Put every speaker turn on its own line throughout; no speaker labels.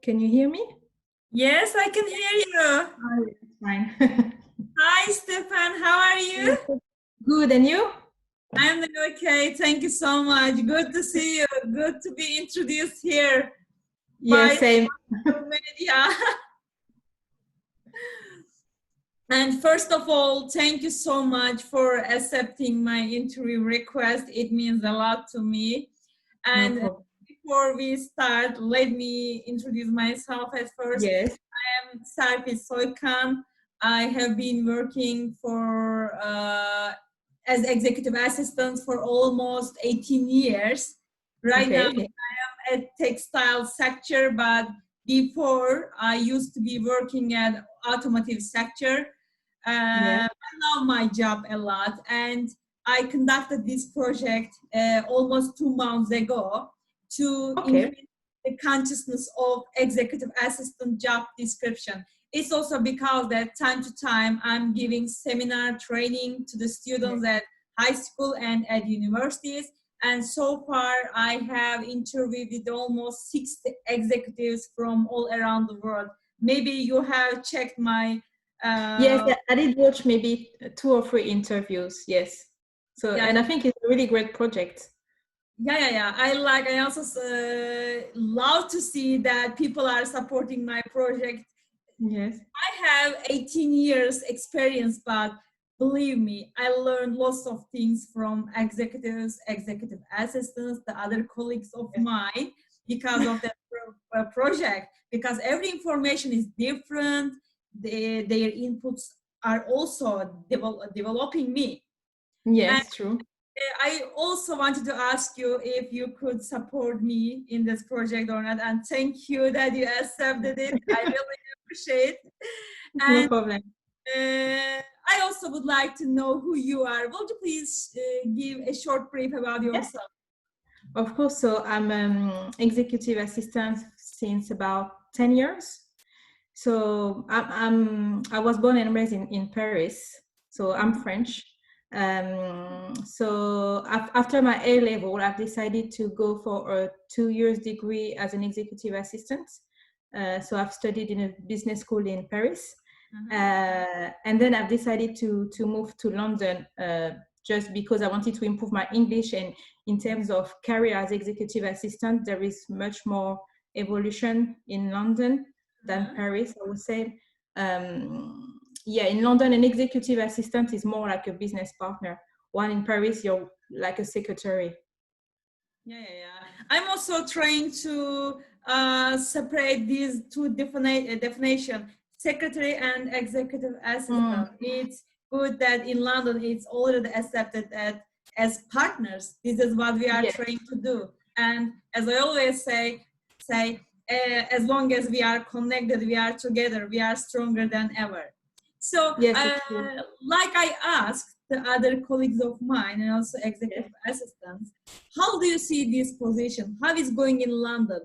Can you hear me?
Yes, I can hear you.
Oh, it's fine.
Hi, Stefan. How are you?
Good, and you?
I'm doing okay. Thank you so much. Good to see you. Good to be introduced here
Yeah,
by
same.
social media. And first of all, thank you so much for accepting my interview request. It means a lot to me.
No
And
problem.
before we start, let me introduce myself at first.
Yes.
I'm Sarpi Soykan. I have been working for as executive assistant for almost 18 years. Right now,
Okay.
at textile sector, but before I used to be working at automotive sector.
Yeah.
I love my job a lot, and I conducted this project almost 2 months ago to
Okay.
increase the consciousness of executive assistant job description. It's also because that time to time I'm giving seminar training to the
Yeah.
students at high school and at universities. And so far, I have interviewed with almost 60 executives from all around the world. Maybe you have checked my
Yes,
uh,
I did watch maybe 2 or 3 interviews. Yes. So,
yeah,
and I think it's a really great project.
yeah. I also love to see that people are supporting my project.
Yes.
I have 18 years experience, but believe me, I learned lots of things from executives, executive assistants, the other colleagues of
Yes.
mine because of that project. Because every information is different, their inputs are also developing me. And
Yes, true.
I also wanted to ask you if you could support me in this project or not. And thank you that you accepted it. I really appreciate.
No
And
problem.
I also would like to know who you are. Would you please give a short brief about
Yeah.
yourself?
Of course. So I'm executive assistant since about 10 years. So I was born and raised in Paris. So I'm French. So after my A level, I've decided to go for a 2 years degree as an executive assistant. So I've studied in a business school in Paris. And then I've decided to move to London just because I wanted to improve my English. And in terms of career as executive assistant, there is much more evolution in London than Paris, I would say. Yeah, in London, an executive assistant is more like a business partner. While in Paris, you're like a secretary.
Yeah. I'm also trying to separate these two definition, secretary and executive
Mm,
assistant. It's good that in London it's already accepted that as partners, this is what we are
yes,
trying to do. And as I always say, as long as we are connected, we are together, we are stronger than ever. So,
yes, it's true.
like I asked the other colleagues of mine and also
Yes.
executive assistants, how do you see this position? How is going in London?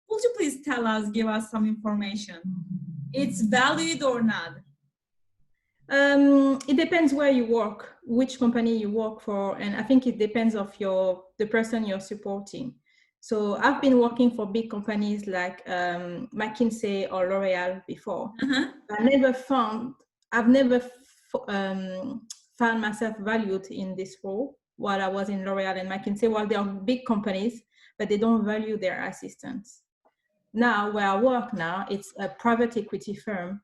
Would you please tell us, give us some information? It's valued or not?
It depends where you work, which company you work for, and I think it depends of the person you're supporting. So I've been working for big companies like McKinsey or L'Oreal before.
Uh-huh.
I never found I've never found myself valued in this role while I was in L'Oreal and McKinsey. While they are big companies, but they don't value their assistants. Now, where I work now, it's a private equity firm,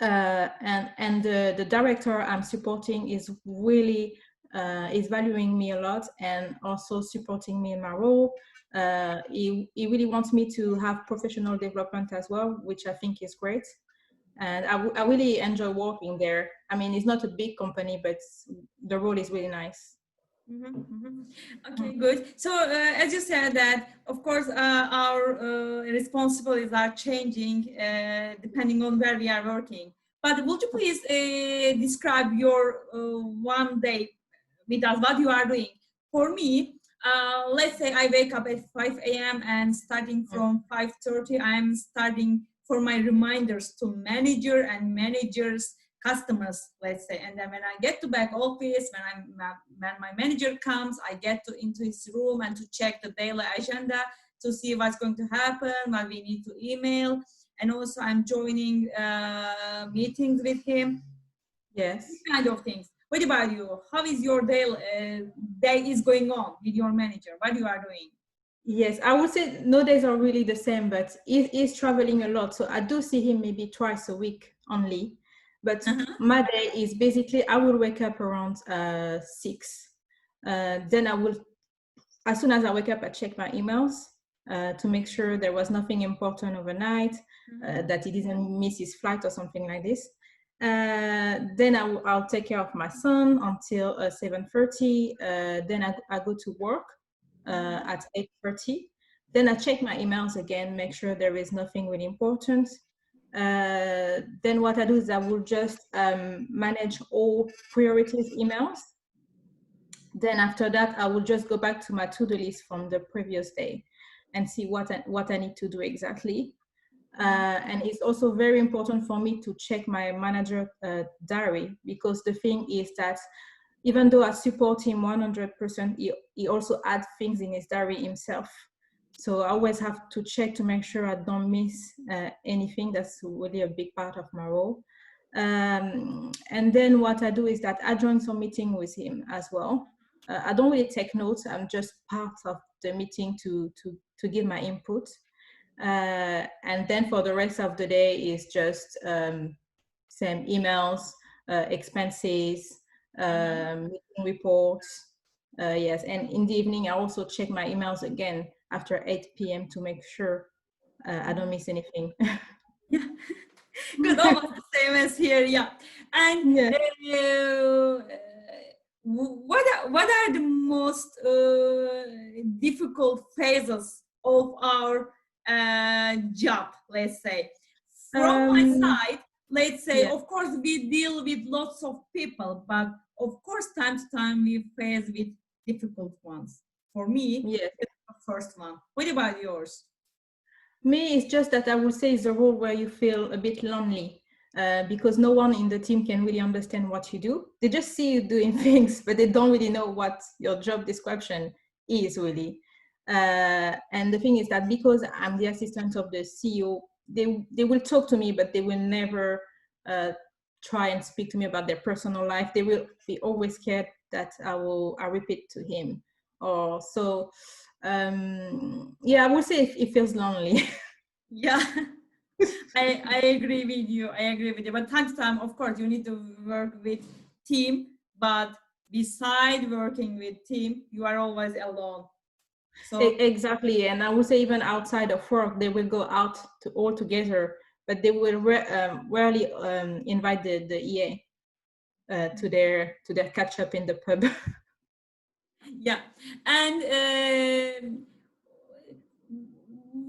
and the director I'm supporting is really is valuing me a lot and also supporting me in my role. He really wants me to have professional development as well, which I think is great. And I really enjoy working there. I mean, it's not a big company, but the role is really nice.
Okay, good. So, as you said that, of course, our responsibilities are changing depending on where we are working. But would you please describe your one day with us, what you are doing? For me, let's say I wake up at 5 a.m. and starting from 5:30, I'm starting for my reminders to manager and managers customers, let's say. And then when I get to back office, when my manager comes, I get to into his room and to check the daily agenda, to see what's going to happen, what we need to email. And also I'm joining meetings with him.
Yes.
These kind of things. What about you? How is your day is going on with your manager? What you are doing?
Yes, I would say no days are really the same, but he's traveling a lot. So I do see him maybe twice a week only. But my day is basically I will wake up around 6. Then I will, as soon as I wake up, I check my emails to make sure there was nothing important overnight, that he didn't miss his flight or something like this. Then I'll take care of my son until 7:30. Then I go to work at 8:30. Then I check my emails again, make sure there is nothing really important. Then what I do is I will just manage all priorities emails. Then after that, I will just go back to my to-do list from the previous day and see what I need to do exactly. And it's also very important for me to check my manager diary, because the thing is that even though I support him 100%, he also adds things in his diary himself. So I always have to check to make sure I don't miss anything. That's really a big part of my role. And then what I do is that I join some meeting with him as well. I don't really take notes. I'm just part of the meeting to give my input. And then for the rest of the day is just same emails, expenses, meeting reports. Yes, and in the evening I also check my emails again after 8 p.m. to make sure I don't miss anything.
Yeah, good, almost the same as here. Yeah, and
Yeah.
What are the most difficult phases of our job? Let's say, from my side, let's say,
Yeah.
of course, we deal with lots of people, but of course, time to time we face with difficult ones. For me,
Yes.
it's the first one. What about yours?
Me, it's just that I would say it's a role where you feel a bit lonely because no one in the team can really understand what you do. They just see you doing things, but they don't really know what your job description is really. And the thing is that because I'm the assistant of the CEO, they will talk to me, but they will never try and speak to me about their personal life. They will be always scared that I repeat to him. Or so yeah, I would say it feels lonely.
Yeah, I agree with you. I agree with you. But time to time, of course, you need to work with team. But beside working with team, you are always alone. So
Exactly, and I would say even outside of work, they will go out to all together, but they will rarely invite the EA to their catch up in the pub.
yeah, and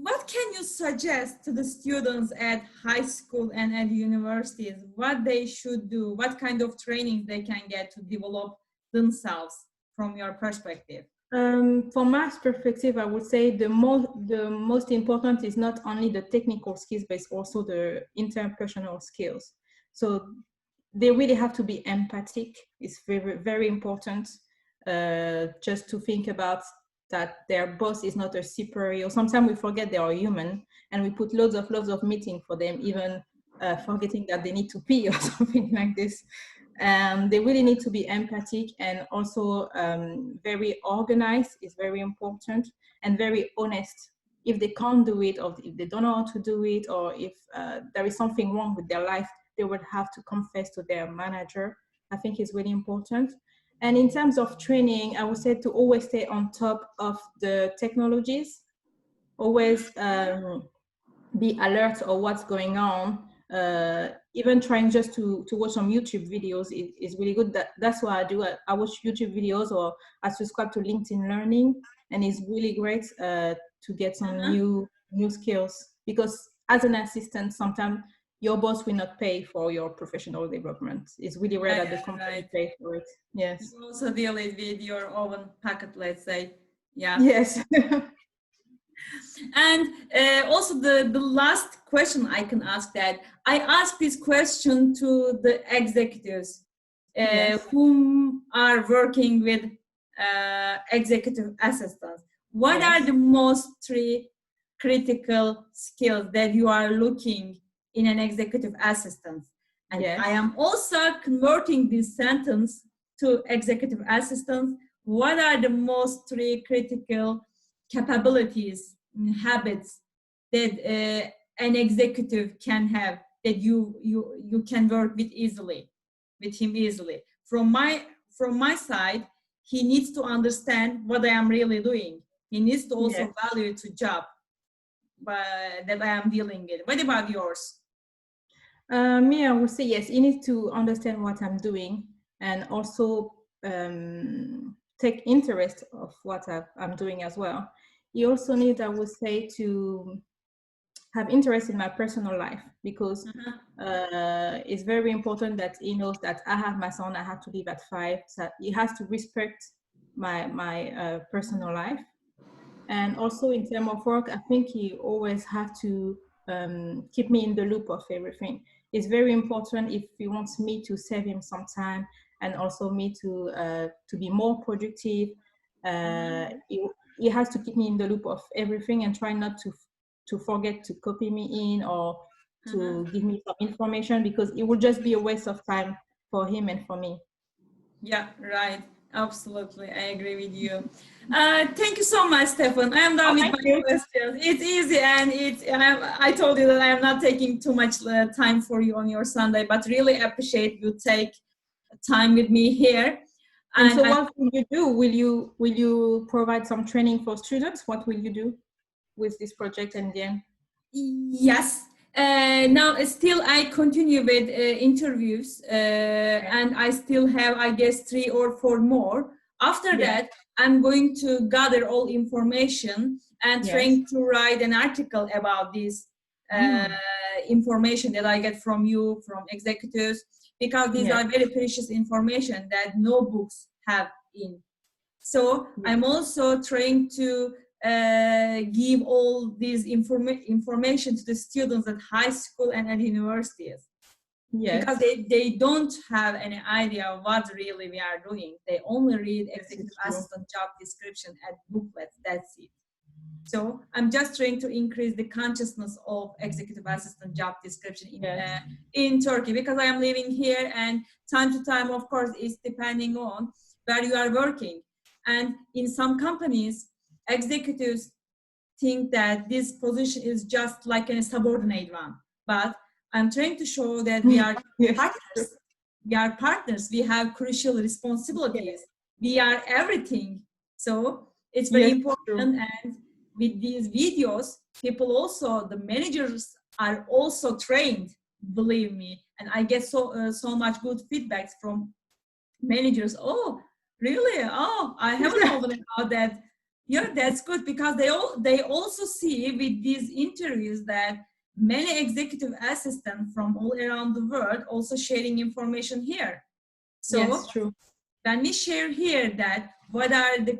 what can you suggest to the students at high school and at universities? What they should do? What kind of training they can get to develop themselves from your perspective?
From my perspective, I would say the most important is not only the technical skills, but it's also the interpersonal skills. So they really have to be empathic. It's very, very important. Just to think about that their boss is not a superior. Sometimes we forget they are human, and we put loads of meeting for them, even forgetting that they need to pee or something like this. They really need to be empathic, and also very organized is very important, and very honest. If they can't do it, or if they don't know how to do it, or if there is something wrong with their life, they would have to confess to their manager. I think it's really important. And in terms of training, I would say to always stay on top of the technologies, always be alert of what's going on. Even trying just to watch some YouTube videos is really good. That's what I do. I watch YouTube videos, or I subscribe to LinkedIn Learning, and it's really great to get some new skills, because as an assistant, sometimes your boss will not pay for your professional development. It's really rare that the company pay for it. Yes.
You also deal with your own packet, let's say. Yeah.
Yes.
And also the last question I can ask, that I ask this question to the executives
Yes.
whom are working with executive assistants. what are
Yes.
the most three critical skills that you are looking in an executive assistant? And
Yes.
I am also converting this sentence to executive assistant. What are the most three critical capabilities and habits that an executive can have, that you can work with him easily? From my side, he needs to understand what I am really doing. He needs to also
Yes.
value the job that I am dealing with. What about yours?
Me, I would say yes. You need to understand what I'm doing and also take interest of what I'm doing as well. You also need, I would say, to have interest in my personal life, because it's very important that he knows that I have my son. I have to leave at 5, so he has to respect my personal life. And also in terms of work, I think you always have to keep me in the loop of everything. It's very important if he wants me to save him some time, and also me to be more productive. He has to keep me in the loop of everything and try not to forget to copy me in or to give me some information, because it will just be a waste of time for him and for me.
Yeah, right. Absolutely. I agree with you. Thank you so much, Stefan. I am done with my questions. It's easy, and I told you that I am not taking too much time for you on your Sunday, but really appreciate you take time with me here.
And so what will you do? Will you provide some training for students? What will you do with this project and then?
Yes. Now still I continue with interviews, and I still have, I guess, 3 or 4 more. After that, I'm going to gather all information and trying to write an article about this information that I get from you, from executives, because these are very precious information that no books have in. So I'm also trying to give all these information to the students at high school and at universities. Because they don't have any idea of what really we are doing. They only read executive assistant job description and booklets, that's it. So I'm just trying to increase the consciousness of executive assistant job description in Turkey, because I am living here, and time to time, of course, is depending on where you are working. And in some companies, executives think that this position is just like a subordinate one. But I'm trying to show that we are partners. We are partners. We have crucial responsibilities. We are everything. So it's very important. And with these videos, people also, the managers are also trained, believe me. And I get so much good feedback from managers. Oh, really? Oh, I haven't known about that. Yeah, that's good, because they also see with these interviews that many executive assistants from all around the world also sharing information here. So
true.
When we share here that what are the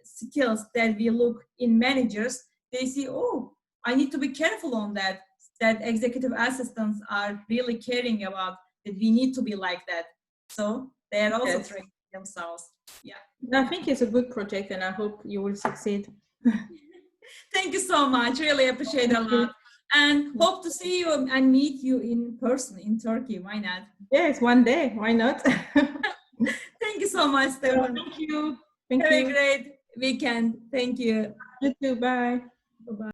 skills that we look in managers, they see, oh, I need to be careful on that executive assistants are really caring about, that we need to be like that. So they are also training themselves. Yeah.
I think it's a good project, and I hope you will succeed.
Thank you so much. Really appreciate it a lot. And hope to see you and meet you in person in Turkey. Why not?
Yes, one day. Why not?
Thank you so much, Stefan.
Thank you.
Have a great weekend. Thank you.
You too. Bye.
Bye-bye.